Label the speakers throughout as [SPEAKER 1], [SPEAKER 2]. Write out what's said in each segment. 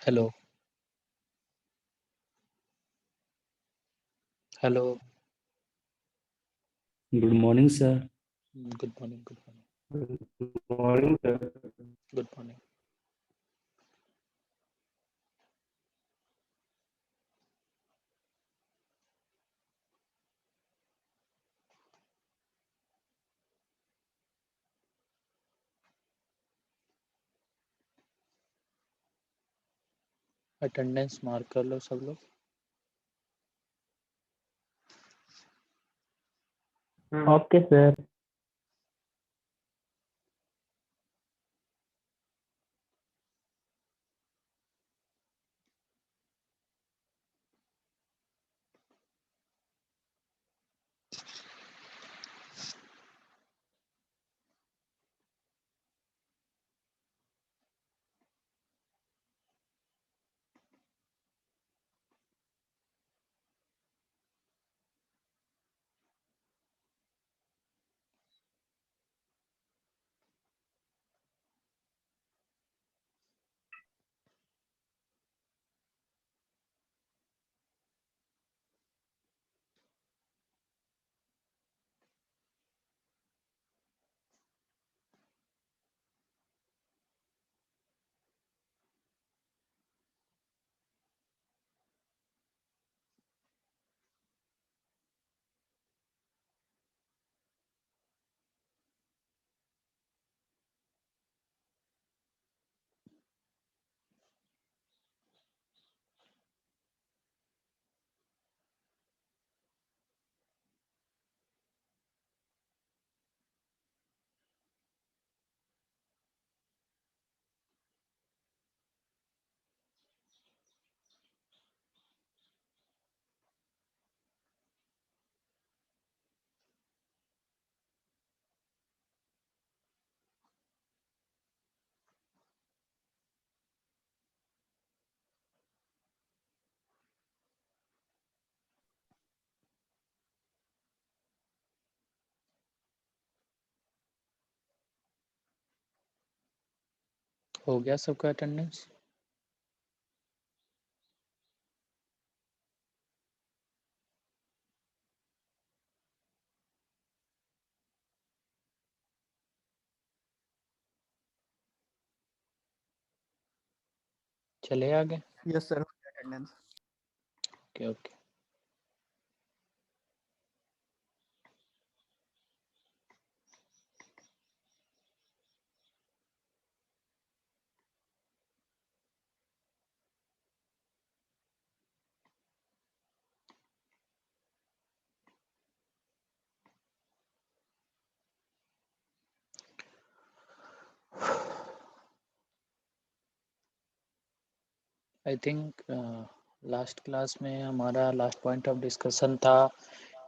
[SPEAKER 1] Hello. Hello.
[SPEAKER 2] Good morning sir.
[SPEAKER 1] Good morning. Good morning.
[SPEAKER 2] Good morning sir.
[SPEAKER 1] Good morning. Attendance mark कर लो सब लोग।
[SPEAKER 2] Okay sir.
[SPEAKER 1] हो गया सबका अटेंडेंस? चले आगे।
[SPEAKER 3] Yes sir, attendance.
[SPEAKER 1] Okay okay. I think last class में हमारा लास्ट पॉइंट ऑफ डिस्कशन था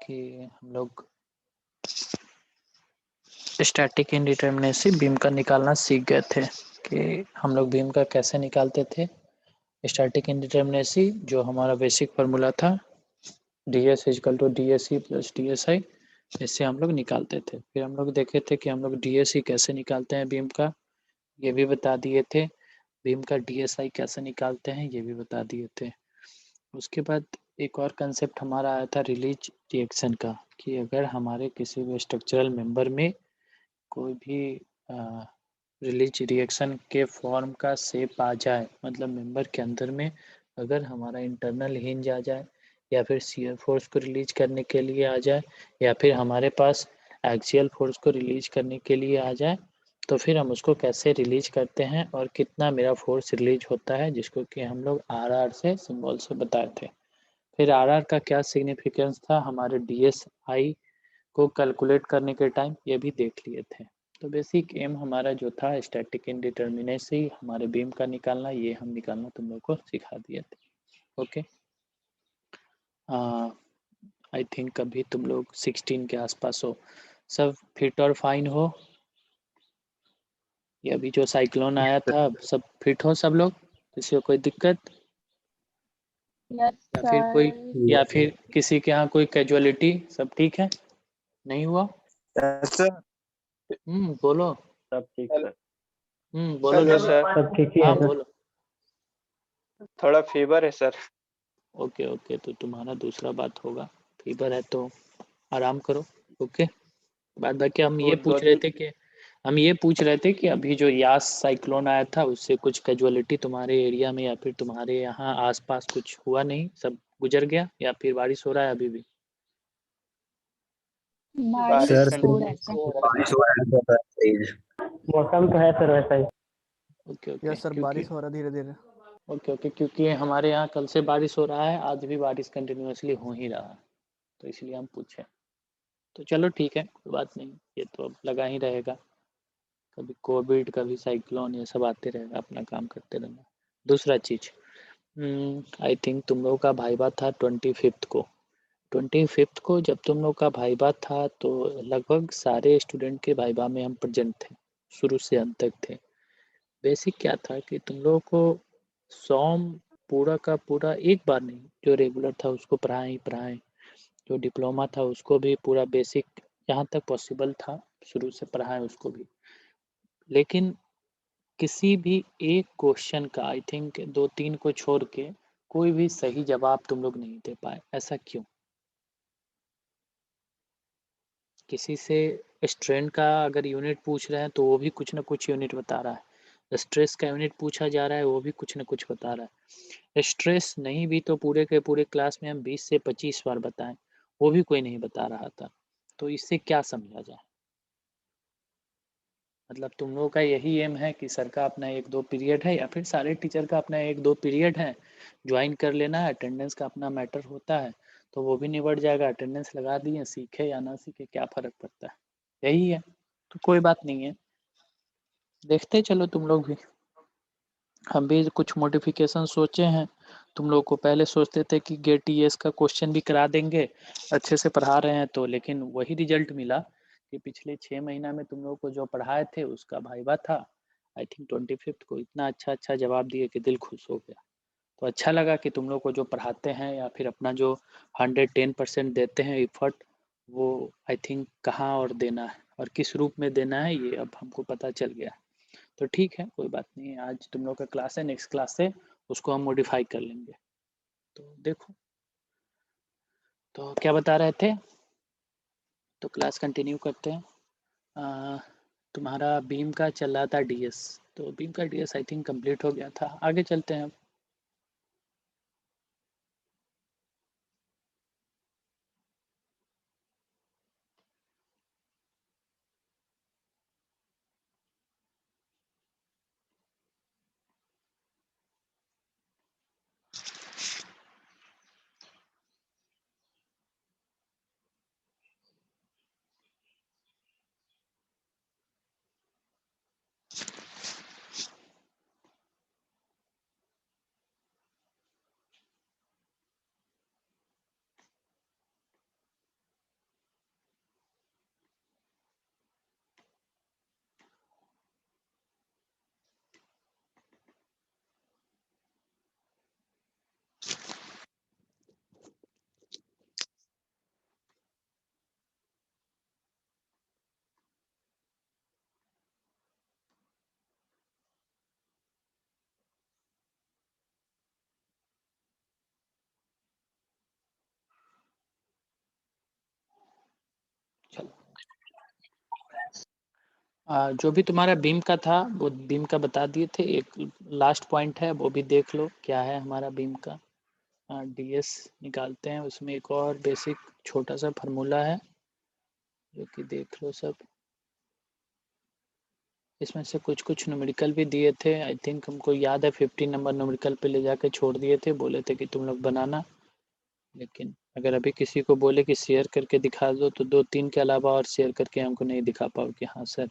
[SPEAKER 1] कि हम लोग स्टैटिक इंडिटरमिनेसी बीम का निकालना सीख गए थे कि हम लोग बीम का कैसे निकालते थे। स्टैटिक इंडिटरमिनेसी जो हमारा बेसिक फार्मूला था, D S equal to D S C plus D S I, इससे हम लोग निकालते थे। फिर हम लोग देखे थे कि हम लोग डी एस सी कैसे निकालते हैं बीम का, ये भी बता दिए थे। बीम का डी एस आई कैसे निकालते हैं ये भी बता दिए थे। उसके बाद एक और कंसेप्ट हमारा आया था रिलीज रिएक्शन का, कि अगर हमारे किसी भी स्ट्रक्चरल मेंबर में कोई भी रिलीज रिएक्शन के फॉर्म का शेप आ जाए, मतलब मेंबर के अंदर में अगर हमारा इंटरनल हिंज आ जाए, या फिर शियर फोर्स को रिलीज करने के लिए आ जाए, या फिर हमारे पास एक्सियल फोर्स को रिलीज करने के लिए आ जाए, तो फिर हम उसको कैसे रिलीज करते हैं और कितना मेरा फोर्स रिलीज होता है, जिसको कि हम लोग आर आर से सिंबल से बताए थे। फिर आर आर का क्या सिग्निफिकेंस था हमारे डी एस आई को कैलकुलेट करने के टाइम, ये भी देख लिए थे। तो बेसिक एम हमारा जो था स्टैटिक इंडिटरमिनेसी, हमारे बीम का निकालना, ये हम निकालना तुम लोग को सिखा दिए थे। ओके, आई थिंक अभी तुम लोग 16 के आसपास हो, सब फिट और फाइन हो। ये अभी जो साइक्लोन आया था सब फिट हो सब लोग, किसी को कोई दिक्कत
[SPEAKER 4] यस
[SPEAKER 1] या फिर कोई,
[SPEAKER 4] सर।
[SPEAKER 1] या फिर किसी के यहाँ कोई कैजुअलिटी, सब ठीक है? नहीं हुआ?
[SPEAKER 3] Yes sir.
[SPEAKER 1] बोलो।
[SPEAKER 2] सब ठीक सर।
[SPEAKER 1] बोलो
[SPEAKER 3] सर,
[SPEAKER 1] जल्दी।
[SPEAKER 2] सब ठीक ही
[SPEAKER 1] हाँ
[SPEAKER 2] है सर।
[SPEAKER 1] बोलो।
[SPEAKER 3] थोड़ा फीवर है सर।
[SPEAKER 1] ओके ओके, तो तुम्हारा दूसरा बात होगा, फीवर है तो आराम करो। ओके, बाद बाकी हम ये
[SPEAKER 3] वो दो
[SPEAKER 1] पूछ रहे
[SPEAKER 3] दिन
[SPEAKER 1] थे कि अभी जो यास साइक्लोन आया था उससे कुछ कैजुअलिटी तुम्हारे एरिया में या फिर तुम्हारे यहाँ आसपास कुछ हुआ नहीं, सब गुजर गया, या फिर बारिश हो रहा है अभी भी?
[SPEAKER 3] बारिश
[SPEAKER 2] सर
[SPEAKER 4] बारिश हो रहा है सर।
[SPEAKER 2] बारिश हो रहा है सर, तेज मौसम तो है सर वैसा ही।
[SPEAKER 1] ओके ओके,
[SPEAKER 5] यस सर, बारिश हो रहा धीरे धीरे।
[SPEAKER 1] ओके ओके, क्योंकि हमारे यहाँ कल से बारिश हो रहा है, आज भी बारिश कंटिन्यूअसली हो ही रहा है, तो इसलिए हम पूछे। तो चलो ठीक है, कोई बात नहीं, ये तो अब लगा ही रहेगा, कभी कोविड कभी साइक्लोन, ये सब आते रहेगा, अपना काम करते रहना। दूसरा चीज़, आई थिंक तुम लोगों का भाईबा था 25th को। 25th को जब तुम लोग का भाईबा था तो लगभग सारे स्टूडेंट के भाईबा में हम प्रेजेंट थे, शुरू से अंत तक थे। बेसिक क्या था कि तुम लोगों को सॉम पूरा का पूरा एक बार नहीं, जो रेगुलर था उसको पढ़ाएं, जो डिप्लोमा था उसको भी पूरा बेसिक जहाँ तक पॉसिबल था शुरू से पढ़ाएं उसको भी। लेकिन किसी भी एक क्वेश्चन का आई थिंक 2-3 को छोड़ के कोई भी सही जवाब तुम लोग नहीं दे पाए, ऐसा क्यों? किसी से स्ट्रेन का अगर यूनिट पूछ रहे हैं तो वो भी कुछ ना कुछ यूनिट बता रहा है, स्ट्रेस का यूनिट पूछा जा रहा है वो भी कुछ ना कुछ बता रहा है। स्ट्रेस नहीं भी तो पूरे के पूरे क्लास में हम 20 से 25 बार बताएं, वो भी कोई नहीं बता रहा था। तो इससे क्या समझा जाए? मतलब तुम लोगों का यही एम है कि सर का अपना 1-2 पीरियड है या फिर सारे टीचर का अपना 1-2 पीरियड है, ज्वाइन कर लेना है, अटेंडेंस का अपना मैटर होता है, तो वो भी निबट जाएगा, अटेंडेंस लगा दिए, सीखे या ना सीखे क्या फ़र्क पड़ता है, यही है। तो कोई बात नहीं है, देखते चलो तुम लोग भी, हम भी कुछ मॉडिफिकेशन सोचे हैं। तुम लोग को पहले सोचते थे कि गेट टीएस का क्वेश्चन भी करा देंगे, अच्छे से पढ़ा रहे हैं तो, लेकिन वही रिजल्ट मिला कि पिछले 6 महीना में तुम लोग को जो पढ़ाए थे उसका भाईबा था, आई थिंक 25th को इतना अच्छा जवाब दिए कि दिल खुश हो गया। तो अच्छा लगा कि तुम लोग को जो पढ़ाते हैं या फिर अपना जो 110% देते हैं एफर्ट, वो आई थिंक कहाँ और देना है और किस रूप में देना है ये अब हमको पता चल गया। तो ठीक है, कोई बात नहीं है, आज तुम लोग का क्लास है, नेक्स्ट क्लास से उसको हम मॉडिफाई कर लेंगे। तो देखो, तो क्या बता रहे थे, तो क्लास कंटिन्यू करते हैं। तुम्हारा बीम का चल रहा था डीएस, तो बीम का डीएस आई थिंक कंप्लीट हो गया था, आगे चलते हैं अब। चलो, जो भी तुम्हारा बीम का था वो बीम का बता दिए थे, एक लास्ट पॉइंट है वो भी देख लो क्या है हमारा बीम का। डीएस निकालते हैं, उसमें एक और बेसिक छोटा सा फार्मूला है जो कि देख लो सब, इसमें से कुछ कुछ न्यूमेरिकल भी दिए थे, आई थिंक हमको याद है 15 नंबर न्यूमेरिकल पे ले जाके छोड़ दिए थे, बोले थे कि तुम लोग बनाना। लेकिन अगर अभी किसी को बोले कि शेयर करके दिखा दो तो 2-3 के अलावा और शेयर करके हमको नहीं दिखा पाओ कि हाँ सर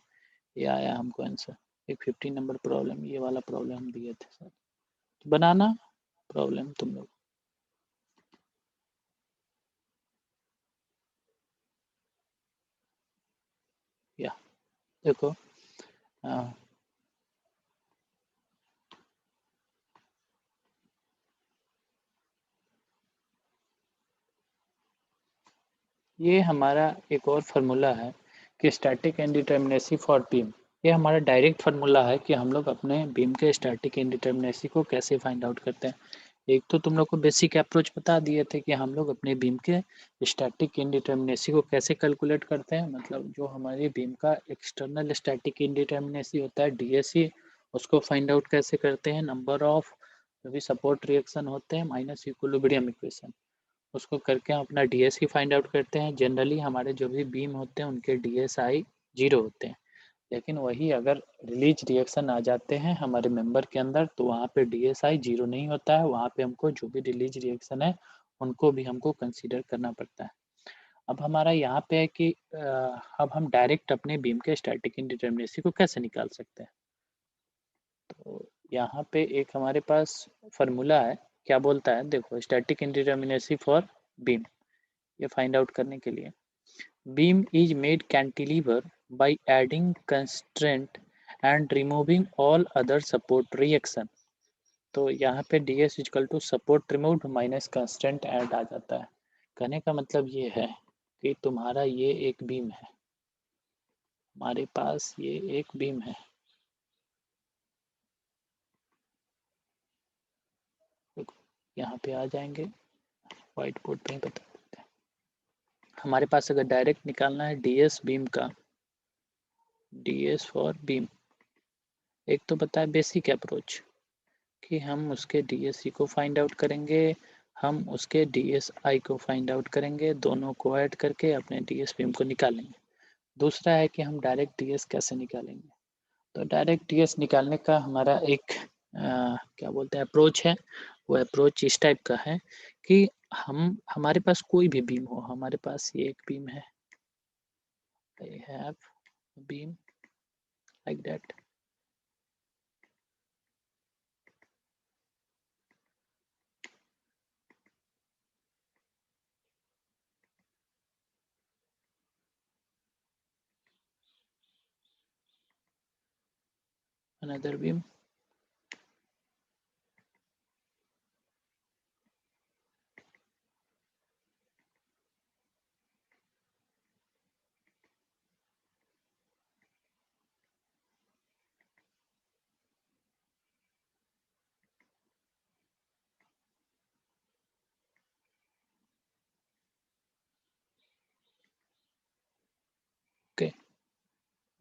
[SPEAKER 1] ये आया हमको आंसर। एक 15 नंबर प्रॉब्लम, ये वाला प्रॉब्लम हम दिए थे सर, तो बनाना प्रॉब्लम तुम लोग। या देखो, ये हमारा एक और फार्मूला है कि स्टैटिक इंडिटरमिनेसी फॉर बीम, ये हमारा डायरेक्ट फार्मूला है कि हम लोग अपने बीम के स्टैटिक इंडिटरमिनेसी को कैसे फाइंड आउट करते हैं। एक तो तुम लोग को बेसिक अप्रोच बता दिए थे कि हम लोग अपने बीम के स्टैटिक इंडिटरमिनेसी को कैसे कैलकुलेट करते हैं, मतलब जो हमारी बीम का एक्सटर्नल स्टैटिक इंडिटरमिनेसी होता है डीएसई, उसको फाइंड आउट कैसे करते हैं। नंबर ऑफ जो भी सपोर्ट रिएक्शन होते हैं माइनस इक्विलिब्रियम इक्वेशन, उसको करके हम अपना डीएसई फाइंड आउट करते हैं। जनरली हमारे जो भी बीम होते हैं उनके डीएसआई 0 होते हैं, लेकिन वही अगर रिलीज रिएक्शन आ जाते हैं हमारे मेंबर के अंदर तो वहाँ पे डीएसआई 0 नहीं होता है, वहाँ पे हमको जो भी रिलीज रिएक्शन है उनको भी हमको कंसीडर करना पड़ता है। अब हमारा यहाँ पे है कि अब हम डायरेक्ट अपने बीम के स्टैटिक इंडिटरमिनेसी को कैसे निकाल सकते हैं। तो यहाँ पे एक हमारे पास फार्मूला है, क्या बोलता है देखो, स्टैटिक इंडिटरमिनेसी फॉर बीम, ये फाइंड आउट करने के लिए beam is made cantilever by adding constraint and removing all other support reaction। तो यहाँ पे ds equal to support removed minus constant add आ जाता है। कहने का मतलब ये है कि तुम्हारा ये एक बीम है, हमारे पास ये एक बीम है, यहाँ पे आ जाएंगे व्हाइट बोर्ड पे ही बता देते हैं। हमारे पास अगर डायरेक्ट निकालना है ds बीम का, ds फॉर बीम, एक तो पता है बेसिक अप्रोच कि हम उसके डीएसई को फाइंड आउट करेंगे, हम उसके डीएसआई को फाइंड आउट करेंगे, दोनों को ऐड करके अपने डीएस बीम को निकालेंगे। दूसरा है कि हम डायरेक्ट डीएस कैसे निकालेंगे। तो डायरेक्ट डीएस निकालने का हमारा एक क्या बोलते हैं अप्रोच है, वो अप्रोच इस टाइप का है कि हम हमारे पास कोई भी बीम हो, हमारे पास ये एक बीम है, I have a beam like that, another beam, okay,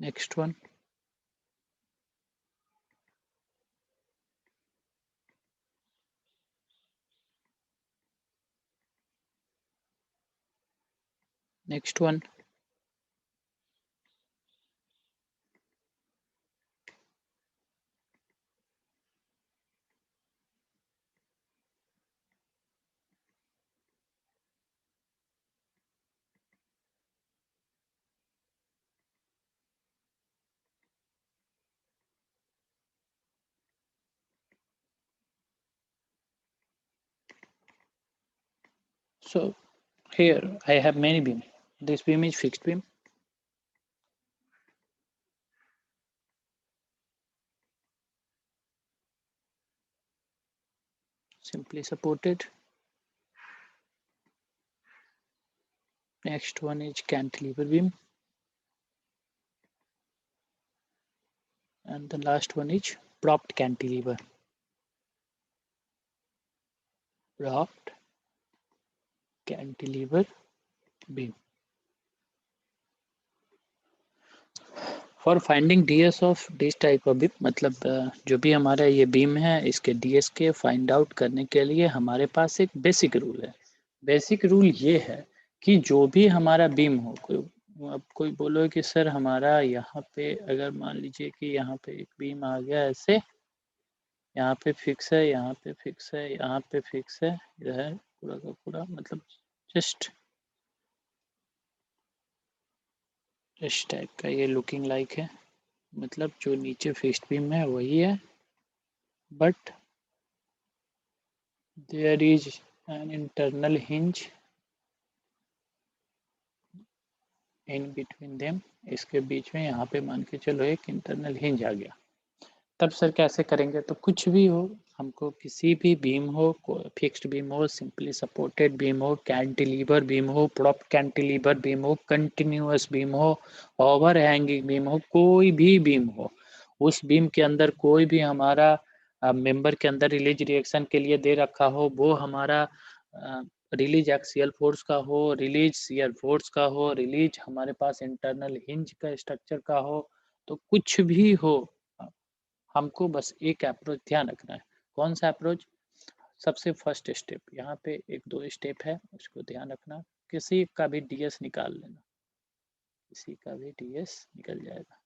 [SPEAKER 1] next one, next one, so here I have many beam, this beam is fixed beam, simply supported. Next one is cantilever beam, and the last one is propped cantilever. Propped cantilever beam. For finding DS of this type of beam, मतलब जो भी हमारा ये beam है इसके DS के find out करने के लिए हमारे पास एक बेसिक रूल है। बेसिक रूल ये है कि जो भी हमारा बीम हो, अब कोई बोलो कि सर हमारा यहाँ पे अगर मान लीजिए कि यहाँ पे एक बीम आ गया ऐसे, यहाँ पे फिक्स है, यहाँ पे फिक्स है, यहाँ पे फिक्स है, यह है पूरा का पूरा, मतलब जस्ट इस टाइप का ये लुकिंग लाइक है, मतलब जो नीचे फिक्स्ड बीम है वही है, but there is an internal hinge in between them, इसके बीच में यहाँ पे मान के चलो एक इंटरनल हिंज आ गया। तब सर कैसे करेंगे, तो कुछ भी हो हमको किसी भी बीम हो, फिक्स्ड बीम हो, सिंपली सपोर्टेड बीम हो, कैंटिलीवर बीम हो, प्रॉप कैंटिलीवर बीम हो, कंटिन्यूअस बीम हो, ओवर हैंगिंग बीम हो, कोई भी बीम हो, उस बीम के अंदर कोई भी हमारा मेंबर के अंदर रिलीज रिएक्शन के लिए दे रखा हो, वो हमारा रिलीज एक्सियल फोर्स का हो, रिलीज शियर फोर्स का हो, रिलीज हमारे पास इंटरनल हिंज का स्ट्रक्चर का हो, तो कुछ भी हो, हमको बस एक अप्रोच ध्यान रखना है। कौन सा अप्रोच? सबसे फर्स्ट स्टेप, यहाँ पे एक दो स्टेप है, उसको ध्यान रखना। किसी का भी डीएस निकाल लेना, किसी का भी डीएस निकल जाएगा।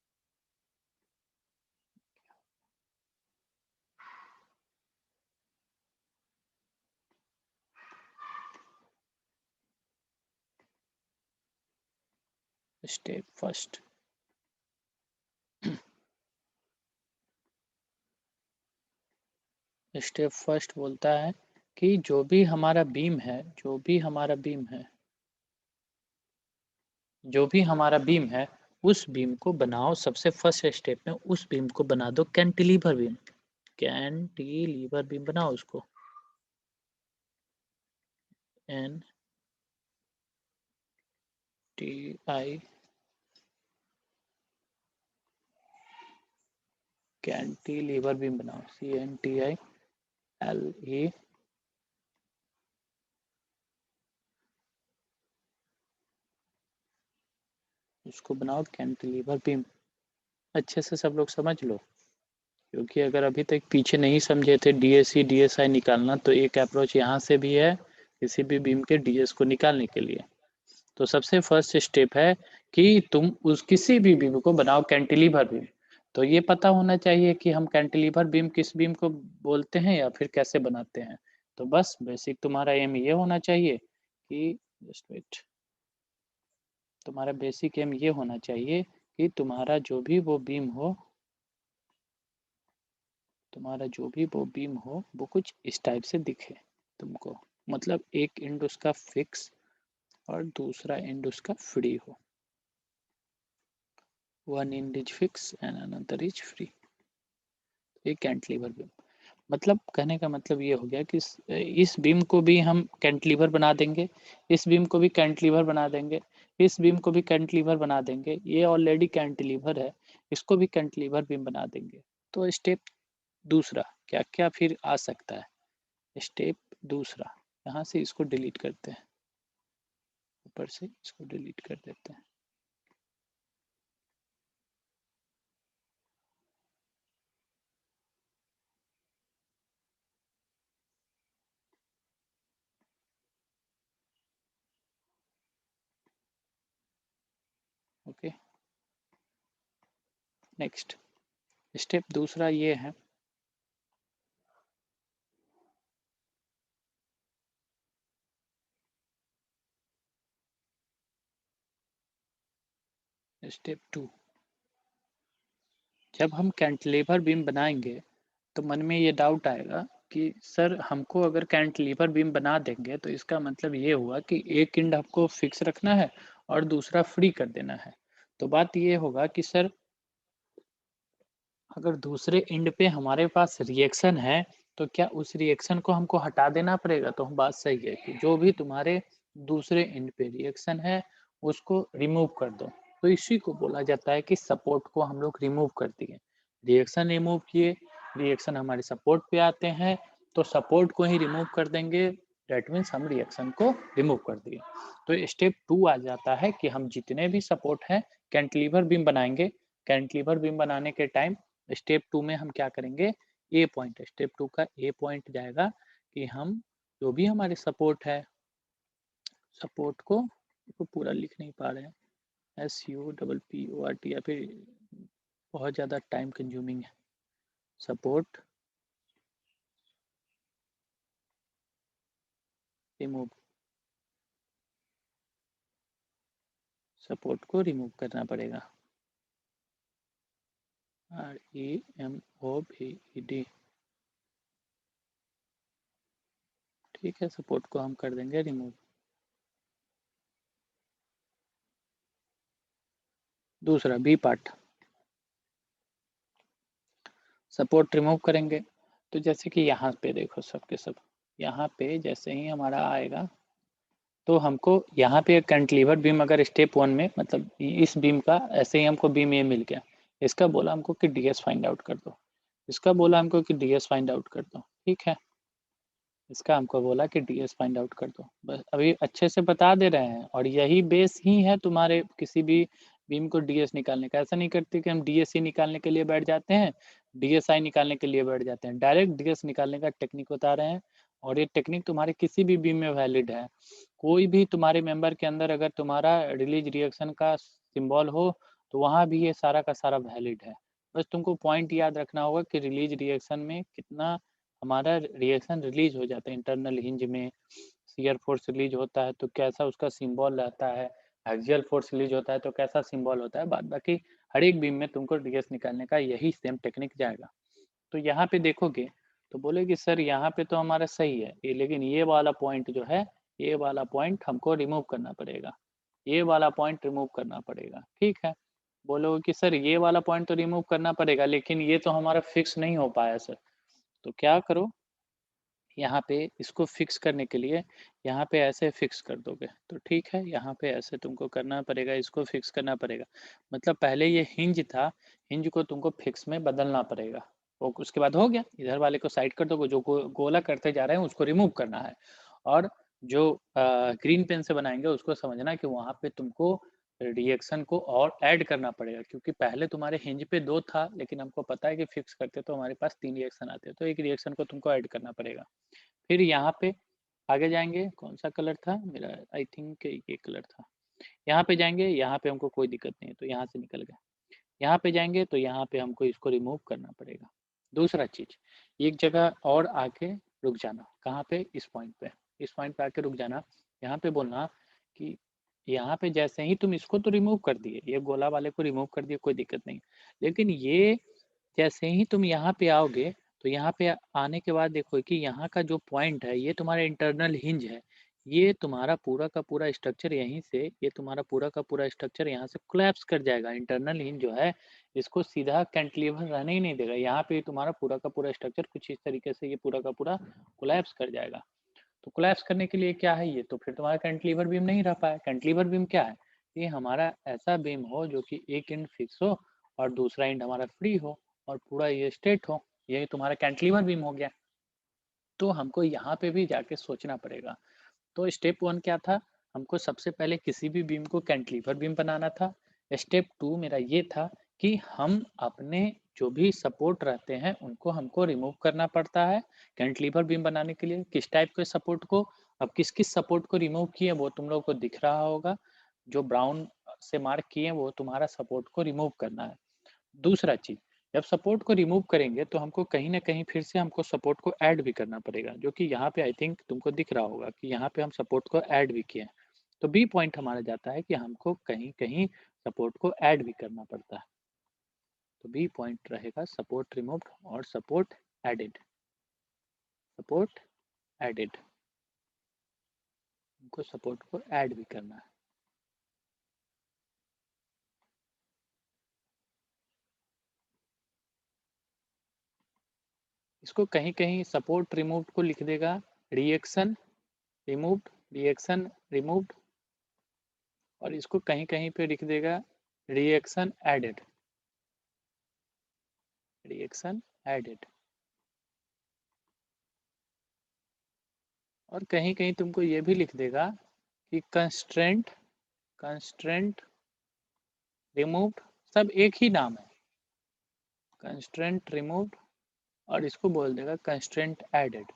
[SPEAKER 1] स्टेप फर्स्ट, स्टेप फर्स्ट बोलता है कि जो भी हमारा बीम है, जो भी हमारा बीम है, जो भी हमारा बीम है, उस बीम को बनाओ। सबसे फर्स्ट स्टेप में उस बीम को बना दो कैंटिलीवर बीम, कैंटिलीवर बीम बनाओ उसको, N T I cantilever beam बनाओ, CNTILE, उसको बनाओ कैंटिलीवर बीम। अच्छे से सब लोग समझ लो, क्योंकि अगर अभी तक पीछे नहीं समझे थे डीएससी डीएसआई निकालना, तो एक अप्रोच यहाँ से भी है किसी भी बीम के डीएस को निकालने के लिए। तो सबसे फर्स्ट स्टेप है कि तुम उस किसी भी बीम को बनाओ कैंटिलीवर बीम। तो ये पता होना चाहिए कि हम कैंटिलीवर बीम किस बीम को बोलते हैं या फिर कैसे बनाते हैं। तो बस बेसिक तुम्हारा एम ये होना चाहिए कि जस्ट वेट, तुम्हारा बेसिक एम ये होना चाहिए कि तुम्हारा जो भी वो बीम हो, तुम्हारा जो भी वो बीम हो, वो कुछ इस टाइप से दिखे तुमको। मतलब एक एंड उसका फिक्स और दूसरा एंड उसका फ्री हो, one and is fix and another is free. ये कैंटिलीवर बीम, मतलब कहने का मतलब ये हो गया कि इस बीम को भी हम कैंटिलीवर बना देंगे, इस बीम को भी कैंटिलीवर बना देंगे, इस बीम को भी कैंटिलीवर बना देंगे। ये ऑलरेडी कैंटिलीवर है, इसको भी कैंटिलीवर बीम बना देंगे। तो स्टेप दूसरा क्या क्या फिर आ सकता है? स्टेप दूसरा, यहाँ से इसको डिलीट करते हैं, ऊपर से इसको डिलीट कर देते हैं। ओके, नेक्स्ट स्टेप दूसरा ये है, स्टेप 2। जब हम कैंटिलीवर बीम बनाएंगे तो मन में ये डाउट आएगा कि सर हमको अगर कैंटिलीवर बीम बना देंगे तो इसका मतलब ये हुआ कि एक एंड आपको फिक्स रखना है और दूसरा फ्री कर देना है। तो बात ये होगा कि सर अगर दूसरे एंड पे हमारे पास रिएक्शन है तो क्या उस रिएक्शन को हमको हटा देना पड़ेगा? तो बात सही है कि जो भी तुम्हारे दूसरे एंड पे रिएक्शन है उसको रिमूव कर दो। तो इसी को बोला जाता है कि सपोर्ट को हम लोग रिमूव कर दिए, रिएक्शन रिमूव किए, रिएक्शन हमारे सपोर्ट पे आते हैं तो सपोर्ट को ही रिमूव कर देंगे, डेट मीन्स हम रिएक्शन को रिमूव कर दिए। तो स्टेप 2 आ जाता है कि हम जितने भी सपोर्ट है कैंटिलीवर बीम बनाएंगे। कैंटिलीवर बीम बनाने के टाइम स्टेप 2 में हम क्या करेंगे, ए पॉइंट, स्टेप 2 का ए पॉइंट जाएगा कि हम जो भी हमारे सपोर्ट है, सपोर्ट को पूरा लिख नहीं पा रहे हैं, SUPPORT या फिर बहुत ज़्यादा टाइम कंज्यूमिंग है, सपोर्ट रिमूव, सपोर्ट को रिमूव करना पड़ेगा, REMOVED। ठीक है, सपोर्ट को हम कर देंगे रिमूव। दूसरा बी पार्ट, सपोर्ट रिमूव करेंगे तो जैसे कि यहाँ पे देखो सब के सब, यहाँ पे जैसे ही हमारा आएगा तो हमको यहाँ पे कैंटिलीवर बीम अगर स्टेप 1 में मतलब इस बीम का ऐसे ही हमको बीम ये मिल गया, इसका बोला हमको कि ds फाइंड आउट कर दो, इसका बोला हमको कि ds फाइंड आउट कर दो, ठीक है। इसका हमको बोला कि ds फाइंड आउट कर दो, बस अभी अच्छे से बता दे रहे हैं। और यही बेस ही है तुम्हारे किसी भी बीम को ds निकालने का। ऐसा नहीं करते कि हम ds ही निकालने के लिए बैठ जाते हैं, dsi निकालने के लिए बैठ जाते हैं। डायरेक्ट ds निकालने का टेक्निक बता रहे हैं और ये टेक्निक तुम्हारे किसी भी बीम में वैलिड है। कोई भी तुम्हारे मेंबर के अंदर अगर तुम्हारा रिलीज रिएक्शन का सिंबल हो तो वहाँ भी ये सारा का सारा वैलिड है। बस तुमको पॉइंट याद रखना होगा कि रिलीज रिएक्शन में कितना हमारा रिएक्शन रिलीज हो जाता है। इंटरनल हिंज में शियर फोर्स रिलीज होता है तो कैसा उसका सिंबल रहता है, एक्सियल फोर्स रिलीज होता है तो कैसा सिंबल होता है। बाद बाकी हर एक बीम में तुमको ds निकालने का यही सेम टेक्निक जाएगा। तो यहाँ पे देखोगे तो बोलेगी सर यहाँ पे तो हमारा सही है ये, लेकिन ये वाला पॉइंट जो है, ये वाला पॉइंट हमको रिमूव करना पड़ेगा, ये वाला पॉइंट रिमूव करना पड़ेगा, ठीक है। बोलोगे कि सर ये वाला पॉइंट तो रिमूव करना पड़ेगा लेकिन ये तो हमारा फिक्स नहीं हो पाया सर। तो क्या करो, यहाँ पे इसको फिक्स करने के लिए यहाँ पे ऐसे फिक्स कर दोगे तो ठीक है। यहाँ पे ऐसे तुमको करना पड़ेगा, इसको फिक्स करना पड़ेगा। मतलब पहले ये हिंज था, हिंज को तुमको फिक्स में बदलना पड़ेगा। वो उसके बाद हो गया, इधर वाले को साइड कर दोगे, जो गोला करते जा रहे हैं उसको रिमूव करना है। और जो ग्रीन पेन से बनाएंगे उसको समझना कि वहाँ पे तुमको रिएक्शन को और ऐड करना पड़ेगा, क्योंकि पहले तुम्हारे हिंज पे 2 था लेकिन हमको पता है कि फिक्स करते तो हमारे पास 3 रिएक्शन आते, तो एक रिएक्शन को तुमको ऐड करना पड़ेगा। फिर यहाँ पे आगे जाएंगे, कौन सा कलर था मेरा, आई थिंक ये कलर था। यहाँ पे जाएंगे, यहाँ पे हमको कोई दिक्कत नहीं है तो यहाँ से निकल गया। यहाँ पे जाएंगे तो यहाँ पे हमको इसको रिमूव करना पड़ेगा। दूसरा चीज, एक जगह और आके रुक जाना, कहाँ पे, इस पॉइंट पे, इस पॉइंट पे आके रुक जाना। यहाँ पे बोलना कि यहाँ पे जैसे ही तुम इसको तो रिमूव कर दिए, ये गोला वाले को रिमूव कर दिए, कोई दिक्कत नहीं, लेकिन ये जैसे ही तुम यहाँ पे आओगे तो यहाँ पे आने के बाद देखो कि यहाँ का जो पॉइंट है ये तुम्हारा इंटरनल हिंज है। ये तुम्हारा पूरा का पूरा स्ट्रक्चर यहीं से, ये तुम्हारा पूरा का पूरा स्ट्रक्चर यहाँ से कोलैप्स कर जाएगा। इंटरनल हिंज जो है इसको सीधा कैंटिलीवर रहने ही नहीं देगा। यहाँ पे तुम्हारा पूरा का पूरा स्ट्रक्चर कुछ इस तरीके से ये पूरा का पूरा कोलैप्स कर जाएगा। तो कोलैप्स करने के लिए क्या है, ये तो फिर तुम्हारा कैंटिलीवर बीम नहीं रह पाया। कैंटिलीवर बीम क्या है, ये हमारा ऐसा बीम हो जो कि एक एंड फिक्स हो और दूसरा एंड हमारा फ्री हो और पूरा ये स्ट्रेट हो, यही तुम्हारा कैंटिलीवर बीम हो गया। तो हमको यहाँ पे भी जाके सोचना पड़ेगा। तो स्टेप 1 क्या था, हमको सबसे पहले किसी भी बीम को कैंटिलीवर बीम बनाना था। स्टेप 2 मेरा ये था कि हम अपने जो भी सपोर्ट रहते हैं उनको हमको रिमूव करना पड़ता है कैंटिलीवर बीम बनाने के लिए। किस टाइप के सपोर्ट को, अब किस किस सपोर्ट को रिमूव किए वो तुम लोग को दिख रहा होगा, जो ब्राउन से मार्क किए वो तुम्हारा सपोर्ट को रिमूव करना है। दूसरा चीज, जब सपोर्ट को रिमूव करेंगे तो हमको कहीं ना कहीं फिर से हमको सपोर्ट को ऐड भी करना पड़ेगा, जो कि यहाँ पे आई थिंक तुमको दिख रहा होगा कि यहाँ पे हम सपोर्ट को ऐड भी किए हैं। तो बी पॉइंट हमारा जाता है कि हमको कहीं कहीं सपोर्ट को ऐड भी करना पड़ता है। तो बी पॉइंट रहेगा सपोर्ट रिमूव्ड और सपोर्ट एडेड, सपोर्ट एडेड, हमको सपोर्ट को ऐड भी करना है। इसको कहीं कहीं सपोर्ट रिमूव्ड को लिख देगा रिएक्शन रिमूव्ड, रिएक्शन रिमूव्ड, और इसको कहीं कहीं पे लिख देगा रिएक्शन एडेड, रिएक्शन एडेड। और कहीं कहीं तुमको ये भी लिख देगा कि कंस्ट्रेंट, कंस्ट्रेंट रिमूव्ड, सब एक ही नाम है, कंस्ट्रेंट रिमूव्ड, और इसको बोल देगा कंस्ट्रेंट एडेड।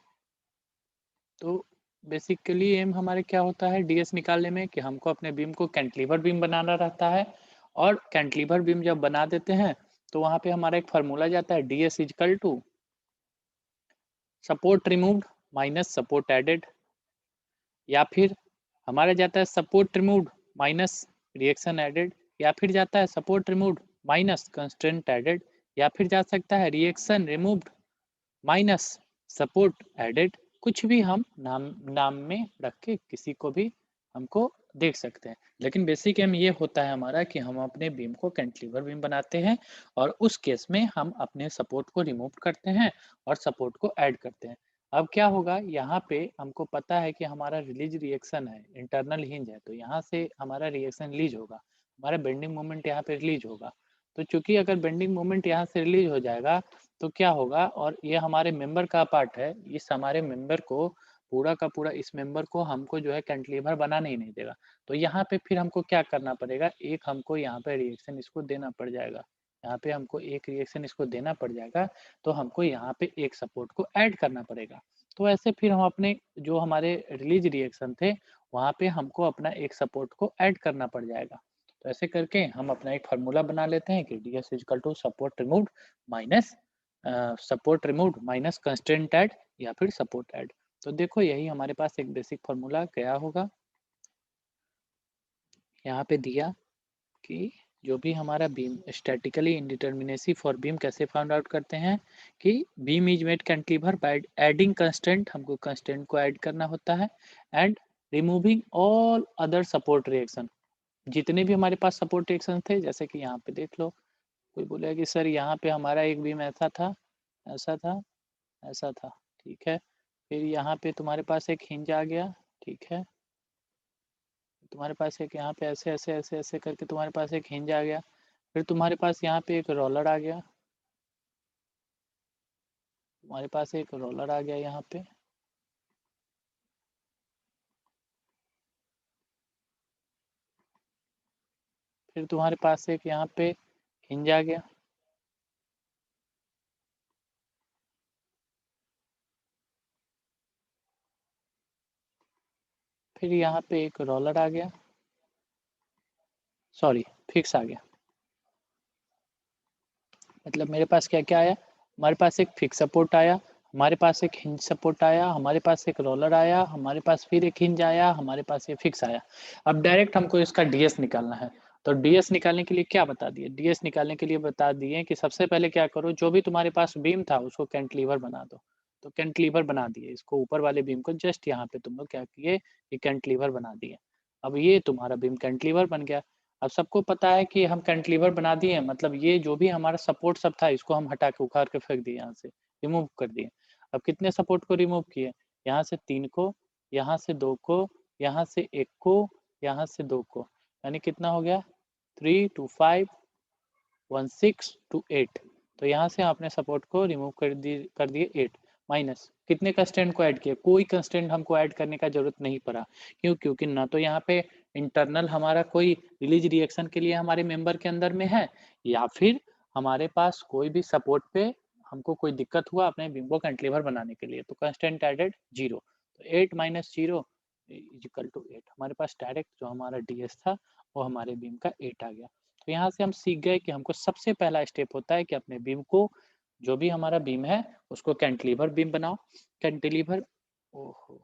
[SPEAKER 1] तो बेसिकली एम हमारे क्या होता है ds निकालने में कि हमको अपने बीम को कैंटिलीवर बीम बनाना रहता है। और कैंटिलीवर बीम जब बना देते हैं तो वहां पे हमारा एक फार्मूला जाता है ds equal to support removed minus support added, या फिर हमारा जाता है support removed minus reaction added, या फिर जाता है support removed minus constraint added, या फिर जा सकता है reaction removed minus support added. कुछ भी हम नाम में रख के किसी को भी हमको देख सकते हैं। लेकिन बेसिक एम ये होता है हमारा कि हम अपने बीम को कैंटिलीवर बीम बनाते हैं और उस केस में हम अपने सपोर्ट को रिमूव करते हैं और सपोर्ट को ऐड करते हैं। अब क्या होगा, यहाँ पे हमको पता है कि हमारा रिलीज रिएक्शन है, इंटरनल हिंज है, तो यहाँ से हमारा रिएक्शन रिलीज होगा, हमारा बेंडिंग मोमेंट यहाँ पे रिलीज होगा। तो चूंकि अगर बेंडिंग मोमेंट यहाँ से रिलीज हो जाएगा तो क्या होगा, और ये हमारे मेंबर का पार्ट है, इस हमारे मेंबर को पूरा का पूरा इस मेंबर को हमको जो है कैंटिलीवर बनाने ही नहीं देगा। तो यहाँ पे फिर हमको क्या करना पड़ेगा, एक हमको यहाँ पे रिएक्शन इसको देना पड़ जाएगा, यहाँ पे हमको एक रिएक्शन इसको देना पड़ जाएगा, तो हमको यहाँ पे एक सपोर्ट को ऐड करना पड़ेगा। तो ऐसे फिर हम अपने जो हमारे रिलीज रिएक्शन थे वहाँ पे हमको अपना एक सपोर्ट को ऐड करना पड़ जाएगा। तो ऐसे करके हम अपना एक फार्मूला बना लेते हैं कि D S equal to support removed minus support removed minus constraint add या फिर सपोर्ट ऐड। तो देखो यही हमारे पास एक बेसिक फार्मूला गया होगा, यहाँ पे दिया कि जो भी हमारा beam statically indeterminacy for beam कैसे फाइंड आउट करते हैं कि beam is made cantilever by adding constant, हमको कंस्टेंट को ऐड करना होता है, and removing all other support reaction, जितने भी हमारे पास सपोर्ट रिएक्शन थे। जैसे कि यहाँ पे देख लो, कोई बोलेगा कि सर यहाँ पे हमारा एक बीम ऐसा था, ऐसा था, ऐसा था, ठीक है, फिर यहाँ पे तुम्हारे पास एक हिंज आ गया, ठीक है, तुम्हारे पास एक यहाँ पे ऐसे ऐसे ऐसे ऐसे करके तुम्हारे पास एक हिंज आ गया, फिर तुम्हारे पास यहाँ पे एक रोलर आ गया, तुम्हारे पास एक रोलर आ गया यहाँ पे, फिर तुम्हारे पास एक यहाँ पे हिंज आ गया, फिर यहाँ पे एक रोलर आ गया, सॉरी फिक्स आ गया, मतलब मेरे पास क्या क्या आया, हमारे पास एक फिक्स सपोर्ट आया, हमारे पास एक हिंज सपोर्ट आया, हमारे पास एक रोलर आया, हमारे पास फिर एक हिंज आया, हमारे पास ये फिक्स आया। अब डायरेक्ट हमको इसका डीएस निकालना है, तो डीएस निकालने के लिए क्या बता दिए, डीएस निकालने के लिए बता दिए कि सबसे पहले क्या करो, जो भी तुम्हारे पास बीम था उसको कैंटिलीवर बना दो। तो कैंटिलीवर बना दिए, इसको ऊपर वाले बीम को जस्ट यहाँ पे तुम लोग क्या किए, ये कैंटिलीवर बना दिए। अब ये तुम्हारा बीम कैंटिलीवर बन गया। अब सबको पता है कि हम कैंटिलीवर बना दिए, मतलब ये जो भी हमारा सपोर्ट सब था इसको हम हटा के उखाड़ के फेंक दिए, यहाँ से रिमूव कर दिए। अब कितने सपोर्ट को रिमूव किए, यहाँ से 3 को, यहाँ से 2 को, यहाँ से 1 को, यहाँ से 2 को, यानी कितना हो गया 3 2 5 1 6 2 8। तो यहाँ से आपने सपोर्ट को रिमूव कर दिए 8, माइनस कितने कंस्टेंट को ऐड किए, कोई कंस्टेंट हमको ऐड करने का जरूरत नहीं पड़ा। क्यों, क्योंकि ना तो यहाँ पे इंटरनल हमारा कोई रिलीज रिएक्शन के लिए हमारे मेंबर के अंदर में है, या फिर हमारे पास कोई भी सपोर्ट पे हमको कोई दिक्कत हुआ अपने बीम को कैंटिलीवर बनाने के लिए, तो कंस्टेंट एडेड 0। तो 8 माइनस 0 इक्वल टू 8, हमारे पास डायरेक्ट जो हमारा डीएस था वो हमारे बीम का 8 आ गया। तो यहाँ से हम सीख गए कि हमको सबसे पहला स्टेप होता है कि अपने बीम को, जो भी हमारा बीम है उसको कैंटिलीवर बीम बनाओ। कैंटिलीवर, ओहो,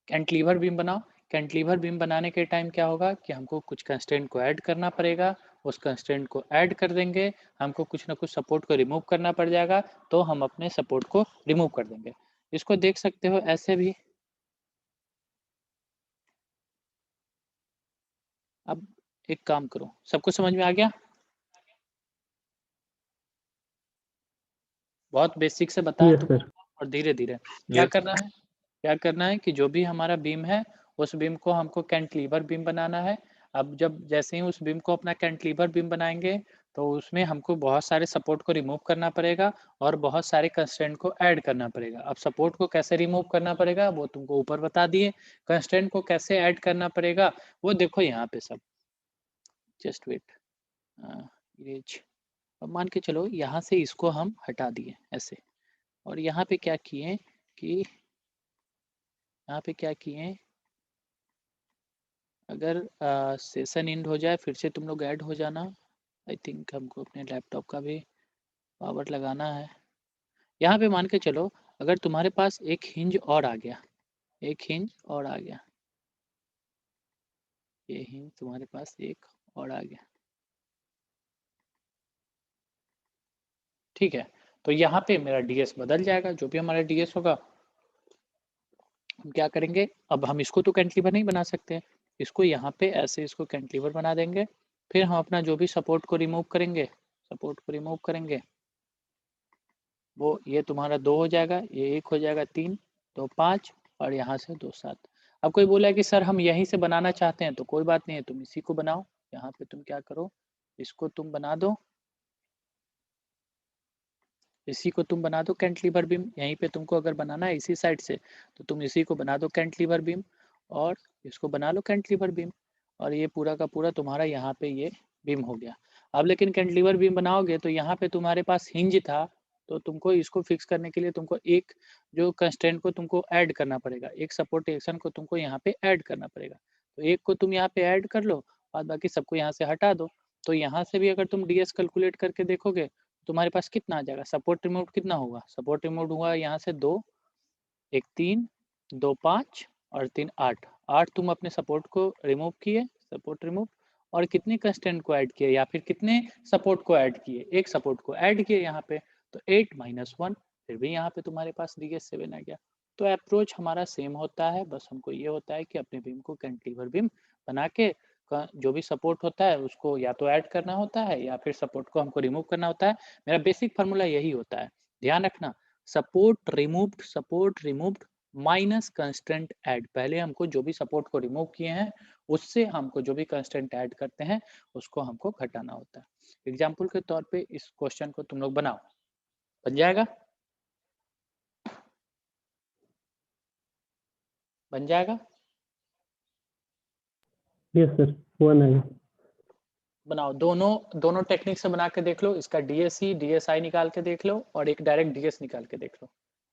[SPEAKER 1] कैंटिलीवर बीम बनाओ। कैंटिलीवर बीम बनाने के टाइम क्या होगा कि हमको कुछ कंस्टेंट को ऐड करना पड़ेगा, उस कंस्टेंट को ऐड कर देंगे, हमको कुछ ना कुछ सपोर्ट को रिमूव करना पड़ जाएगा, तो हम अपने सपोर्ट को रिमूव कर देंगे। इसको देख सकते हो ऐसे भी। अब एक काम करो, सबको समझ में आ गया, बहुत बेसिक से बताया
[SPEAKER 2] यस सर।
[SPEAKER 1] तुमको, और धीरे धीरे क्या
[SPEAKER 3] Yes.
[SPEAKER 1] करना है, क्या करना है कि जो भी हमारा बीम है उस बीम को हमको कैंटिलीवर बीम बनाना है। अब जब जैसे ही उस बीम को अपना कैंटिलीवर बीम बनाएंगे तो उसमें हमको बहुत सारे सपोर्ट को रिमूव करना पड़ेगा और बहुत सारे कंस्ट्रेंट को ऐड करना पड़ेगा। अब सपोर्ट को कैसे रिमूव करना पड़ेगा वो तुमको ऊपर बता दिए, कंस्ट्रेंट को कैसे ऐड करना पड़ेगा वो देखो यहाँ पे सब, जस्ट वेट, इरेज। अब मान के चलो यहाँ से इसको हम हटा दिए ऐसे, और यहाँ पे क्या किए कि यहाँ पे क्या किए, अगर सेशन एंड हो जाए फिर से तुम लोग ऐड हो जाना। आई थिंक हमको अपने लैपटॉप का भी पावर लगाना है। यहाँ पे मान के चलो अगर तुम्हारे पास एक हिंज और आ गया, एक हिंज और आ गया, ये हिंज तुम्हारे पास एक और आ गया, ठीक है, तो यहाँ पे मेरा डीएस बदल जाएगा, जो भी हमारा डीएस होगा हम क्या करेंगे, अब हम इसको तो कैंटिलीवर नहीं बना सकते, इसको यहाँ पे ऐसे इसको कैंटिलीवर बना देंगे। फिर हम अपना जो भी सपोर्ट को रिमूव करेंगे, वो ये तुम्हारा 2 हो जाएगा, ये 1 हो जाएगा, 3 2 5 और यहाँ से 2 7। अब कोई बोला कि सर हम यहीं से बनाना चाहते हैं, तो कोई बात नहीं है, तुम इसी को बनाओ। यहाँ पे तुम क्या करो, इसको तुम बना दो, इसी को तुम बना दो कैंटिलीवर बीम। यहीं पे तुमको अगर बनाना है इसी साइड से, तो तुम इसी को बना दो कैंटिलीवर बीम और इसको बना लो कैंटिलीवर बीम, और ये पूरा का पूरा तुम्हारा यहाँ पे ये बीम हो गया। अब लेकिन कैंटिलीवर बीम बनाओगे तो यहाँ पे तुम्हारे पास हिंज था, तो तुमको इसको फिक्स करने के लिए तुमको एक जो कंस्ट्रेंट को तुमको ऐड करना पड़ेगा, एक सपोर्ट एक्शन को तुमको यहाँ पे ऐड करना पड़ेगा। तो एक को तुम यहाँ पे ऐड कर लो और बाकी सबको यहाँ से हटा दो। तो यहाँ से भी अगर तुम ds कैलकुलेट करके देखोगे, तुम्हारे पास कितना आ जाएगा, सपोर्ट रिमूव कितना होगा, सपोर्ट रिमूव हुआ यहाँ से 2 1 3 2 5 और 3 8 8 तुम अपने सपोर्ट को रिमूव किए, सपोर्ट रिमूव, और कितने कंस्टेंट को ऐड किए या फिर कितने सपोर्ट को ऐड किए, एक सपोर्ट को ऐड किए यहाँ पे, तो 8 - 1, फिर भी यहाँ पे तुम्हारे पास ds 7 आ गया। तो अप्रोच हमारा सेम होता है, बस हमको ये होता है कि अपने बीम को कैंटिलीवर बीम बना के जो भी सपोर्ट होता है उसको या तो ऐड करना होता है या फिर सपोर्ट को हमको रिमूव करना होता है। मेरा बेसिक फार्मूला यही होता है, ध्यान रखना, support removed minus constant add. पहले हमको जो भी सपोर्ट को रिमूव किए हैं उससे हमको जो भी कंस्टेंट ऐड करते हैं उसको हमको घटाना होता है। एग्जाम्पल के तौर पे इस क्वेश्चन को तुम लोग बनाओ, बन जाएगा, बन जाएगा।
[SPEAKER 2] यस सर, 1 है।
[SPEAKER 1] बनाओ, दोनों टेक्निक से बना के देख लो, इसका DSE DSI निकाल के देख लो और एक डायरेक्ट DS निकाल के देख लो।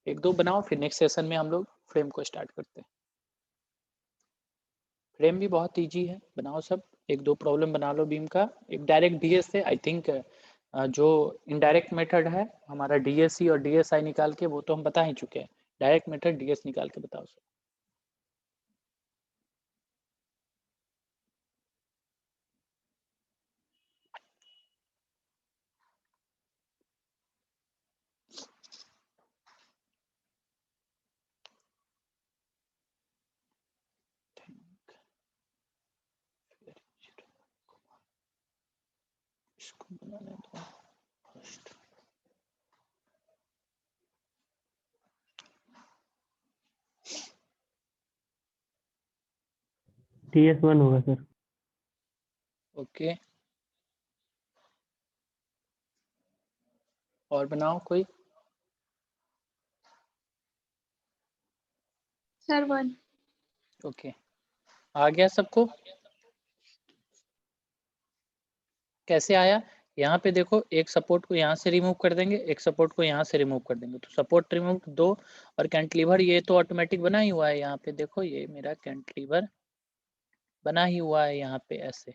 [SPEAKER 1] एक दो बनाओ, फिर नेक्स्ट सेशन में हम लोग फ्रेम को स्टार्ट करते हैं। फ्रेम भी बहुत इजी है, बनाओ सब, एक दो प्रॉब्लम बना लो बीम का। एक डायरेक्ट DS से, आई थिंक जो इनडायरेक्ट मेथड है हमारा DSE और DSI निकाल के, वो तो हम बता ही चुके हैं। डायरेक्ट मेथड DS निकाल के बताओ सब। इसको बनाने दो फर्स्ट।
[SPEAKER 2] ds 1 होगा सर।
[SPEAKER 1] ओके, और बनाओ कोई।
[SPEAKER 4] सर 1।
[SPEAKER 1] ओके, आ गया सबको, कैसे आया, यहाँ पे देखो, एक सपोर्ट को यहाँ से रिमूव कर देंगे, एक सपोर्ट को यहाँ से रिमूव कर देंगे, तो सपोर्ट रिमूव 2 और कैंटिलीवर ये तो ऑटोमेटिक बना ही हुआ है। यहाँ पे देखो, ये मेरा कैंटिलीवर बना ही हुआ है यहाँ पे ऐसे।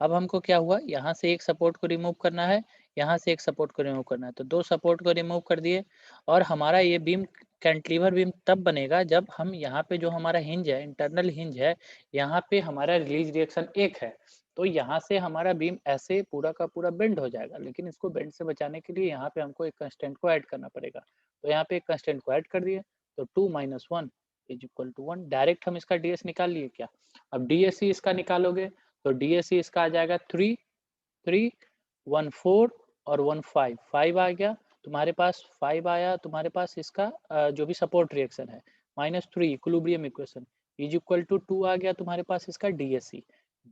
[SPEAKER 1] अब हमको क्या हुआ, यहाँ से एक सपोर्ट को रिमूव करना है, यहाँ से एक सपोर्ट को रिमूव करना है, तो 2 सपोर्ट को रिमूव कर दिए। और हमारा ये बीम कैंटिलीवर बीम तब बनेगा जब हम यहाँ पे जो हमारा हिंज है, इंटरनल हिंज है, यहाँ पे हमारा रिलीज रिएक्शन 1 है, तो यहाँ से हमारा बीम ऐसे पूरा का पूरा बेंड हो जाएगा। लेकिन इसको बेंड से बचाने के लिए यहाँ पे हमको एक कंस्टेंट को ऐड करना पड़ेगा, तो यहाँ पे एक कंस्टेंट को ऐड कर दिए, तो 2 - 1 = 1। डायरेक्ट हम इसका DS निकाल लिए क्या। अब DSE इसका निकालोगे तो DSE इसका आ जाएगा 3 3 1 4 और 1 5 5 आ गया तुम्हारे पास, 5 आया तुम्हारे पास इसका जो भी सपोर्ट रिएक्शन है, -3 इक्विलिब्रियम इक्वेशन = 2 आ गया तुम्हारे पास इसका DSE।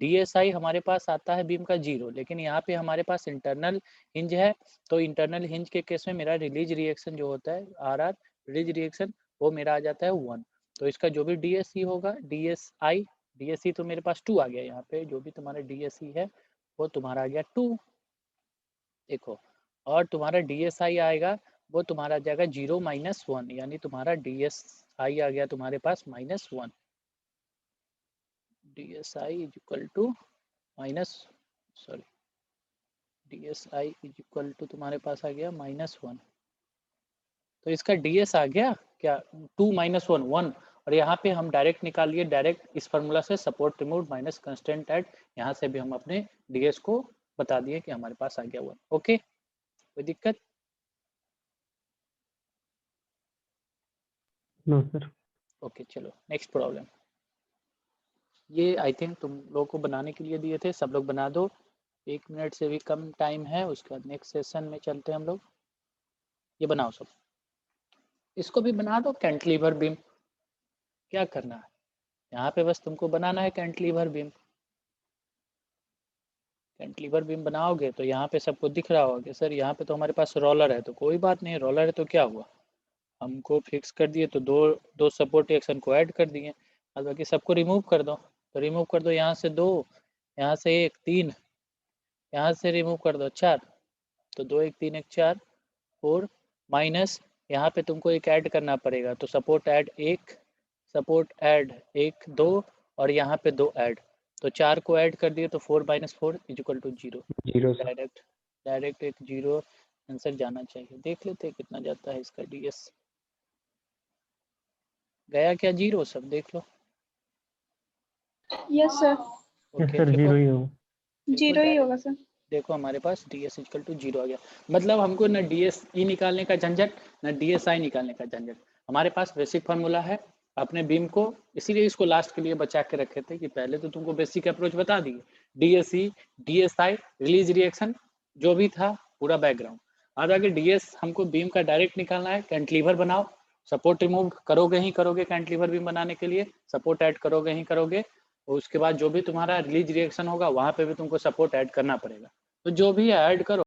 [SPEAKER 1] DSI हमारे पास आता है बीम का 0, लेकिन यहाँ पे हमारे पास इंटरनल हिंज है, तो इंटरनल हिंज के केस में मेरा रिलीज रिएक्शन जो होता है RR रिलीज रिएक्शन, वो मेरा आ जाता है 1। तो इसका जो भी DSE होगा, DSE तो मेरे पास 2 आ गया, यहाँ पे जो भी तुम्हारा DSE है वो तुम्हारा आ गया 2, देखो। और तुम्हारा DSI आएगा, वो तुम्हारा आ जाएगा 0 - 1, यानी तुम्हारा DSI आ गया तुम्हारे पास -1। DSI तुम्हारे पास आ गया -1, तो इसका DS आ गया क्या, 2 - 1 1, और यहाँ पे हम डायरेक्ट निकाल लिए, डायरेक्ट इस फार्मूला से support remove minus constant add, यहाँ से भी हम अपने DS को बता दिए कि हमारे पास आ गया 1। ओके, कोई दिक्कत।
[SPEAKER 2] No sir.
[SPEAKER 1] ओके चलो नेक्स्ट प्रॉब्लम। ये आई थिंक तुम लोगों को बनाने के लिए दिए थे, सब लोग बना दो। 1 मिनट से भी कम टाइम है, उसके बाद नेक्स्ट सेशन में चलते हैं हम लोग। ये बनाओ सब, इसको भी बना दो। कैंटिलीवर बीम क्या करना है यहाँ पे, बस तुमको बनाना है कैंटिलीवर बीम। कैंटिलीवर बीम बनाओगे तो यहाँ पे सबको दिख रहा होगा कि सर यहाँ पे तो हमारे पास रोलर है, तो कोई बात नहीं, रोलर है तो क्या हुआ, हमको फिक्स कर दिए तो दो सपोर्ट एक्शन को ऐड कर दिए। अब बाकी सबको रिमूव कर दो, तो रिमूव कर दो, यहाँ से 2, यहाँ से 1, 3, यहाँ से रिमूव कर दो 4, तो 2 1 3 1 4 4 माइनस यहाँ पे तुमको एक ऐड करना पड़ेगा, तो सपोर्ट ऐड 1, सपोर्ट ऐड 1 2 और यहाँ पे 2 ऐड, तो 4 को ऐड कर दिए तो 4 - 4 = 0।
[SPEAKER 2] Zero sir.
[SPEAKER 1] डायरेक्ट एक 0 आंसर जाना चाहिए। देख लेते हैं कितना जाता है इसका DS। गया क्या 0? सब देख लो।
[SPEAKER 4] यस सर,
[SPEAKER 1] ओके
[SPEAKER 2] सर
[SPEAKER 1] देखो,
[SPEAKER 2] जीरो ही होगा।
[SPEAKER 4] जीरो ही होगा सर।
[SPEAKER 1] देखो हमारे पास DS = 0 आ गया। मतलब हमको ना DSE निकालने का झंझट, ना DSI निकालने का झंझट। हमारे पास बेसिक फार्मूला है अपने बीम को, इसीलिए इसको लास्ट के लिए बचा के रखे थे कि पहले तो तुमको बेसिक अप्रोच बता दिए, DSE DSI रिलीज रिएक्शन जो भी था पूरा बैकग्राउंड। आज आगे DS हमको बीम का डायरेक्ट निकालना है। कैंटिलीवर बनाओ, सपोर्ट रिमूव करोगे ही करोगे, कैंटिलीवर बीम बनाने के लिए सपोर्ट ऐड करोगे ही करोगे, और उसके बाद जो भी तुम्हारा रिलीज रिएक्शन होगा वहाँ पे भी तुमको सपोर्ट ऐड करना पड़ेगा। तो जो भी ऐड करो